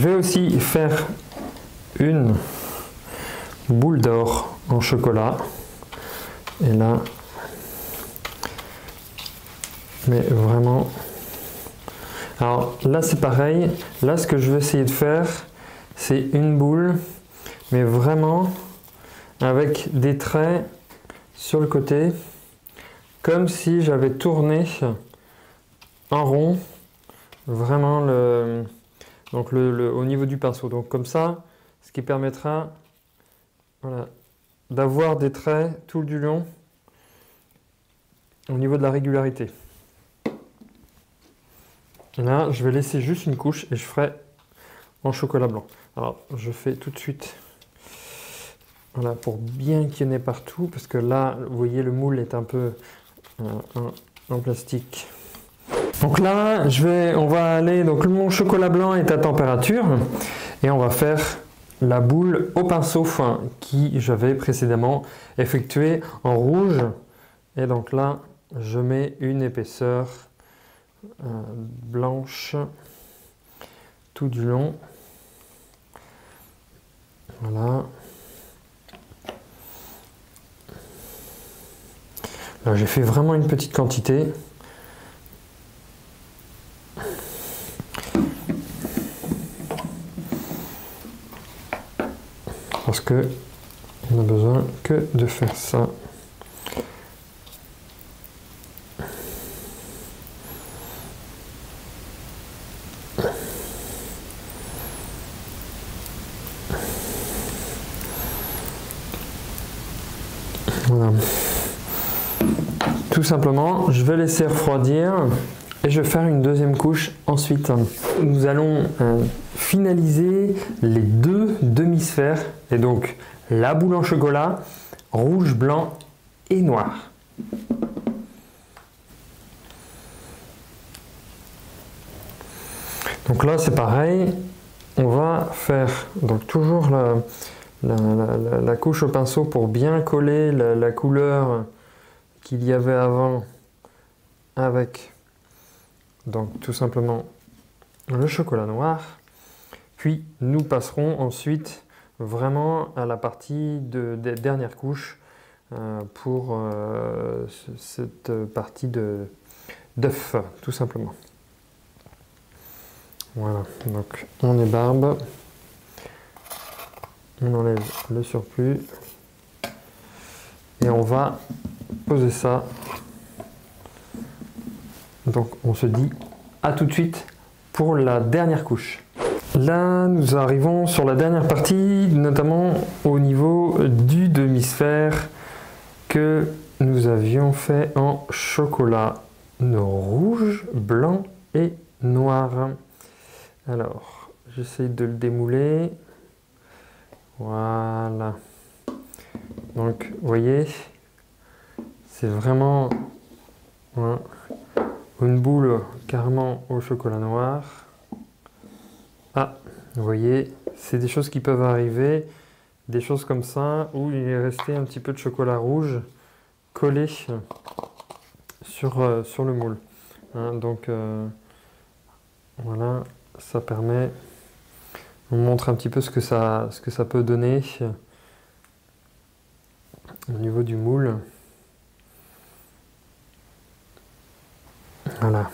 vais aussi faire une boule d'or en chocolat. Et là, mais vraiment... Alors là c'est pareil, là ce que je vais essayer de faire, c'est une boule, mais vraiment avec des traits sur le côté, comme si j'avais tourné en rond, vraiment au niveau du pinceau. Donc comme ça, ce qui permettra voilà, d'avoir des traits tout du long au niveau de la régularité. Là, je vais laisser juste une couche et je ferai en chocolat blanc. Alors, je fais tout de suite, voilà, pour bien qu'il y en ait partout, parce que là, vous voyez, le moule est un peu en plastique. Donc là, on va aller, donc mon chocolat blanc est à température et on va faire la boule au pinceau fin qui j'avais précédemment effectué en rouge. Et donc là, je mets une épaisseur blanche tout du long. Voilà. Là, j'ai fait vraiment une petite quantité. Parce que on n'a besoin que de faire ça. Voilà. Tout simplement, je vais laisser refroidir et je vais faire une deuxième couche ensuite. Nous allons finaliser les deux demi-sphères et donc la boule en chocolat, rouge, blanc et noir. Donc là c'est pareil, on va faire donc toujours la couche au pinceau pour bien coller la couleur qu'il y avait avant avec donc tout simplement le chocolat noir. Puis nous passerons ensuite vraiment à la partie des dernières couches pour cette partie d'œuf tout simplement. Voilà, donc on ébarbe, on enlève le surplus et on va poser ça. Donc on se dit à tout de suite pour la dernière couche. Là nous arrivons sur la dernière partie, notamment au niveau du demi-sphère que nous avions fait en chocolat rouge, blanc et noir. Alors j'essaye de le démouler. Voilà. Donc vous voyez, c'est vraiment une boule carrément au chocolat noir. Ah, vous voyez, c'est des choses qui peuvent arriver, des choses comme ça, où il est resté un petit peu de chocolat rouge collé sur le moule. Hein, donc voilà, ça permet, on montre un petit peu ce que ça peut donner au niveau du moule. Voilà.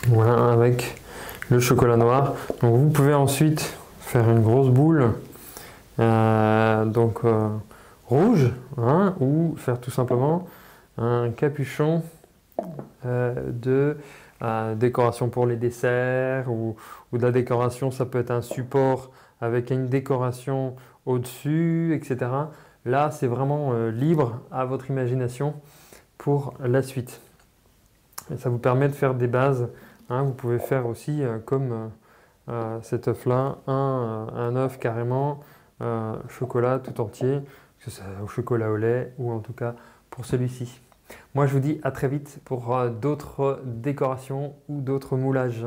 Voilà, avec le chocolat noir. Donc vous pouvez ensuite faire une grosse boule rouge, hein, ou faire tout simplement un capuchon de décoration pour les desserts ou de la décoration. Ça peut être un support avec une décoration au-dessus, etc. Là, c'est vraiment libre à votre imagination pour la suite. Et ça vous permet de faire des bases. Hein, vous pouvez faire aussi comme cet œuf-là, un œuf carrément chocolat tout entier, que ce soit au chocolat au lait ou en tout cas pour celui-ci. Moi, je vous dis à très vite pour d'autres décorations ou d'autres moulages.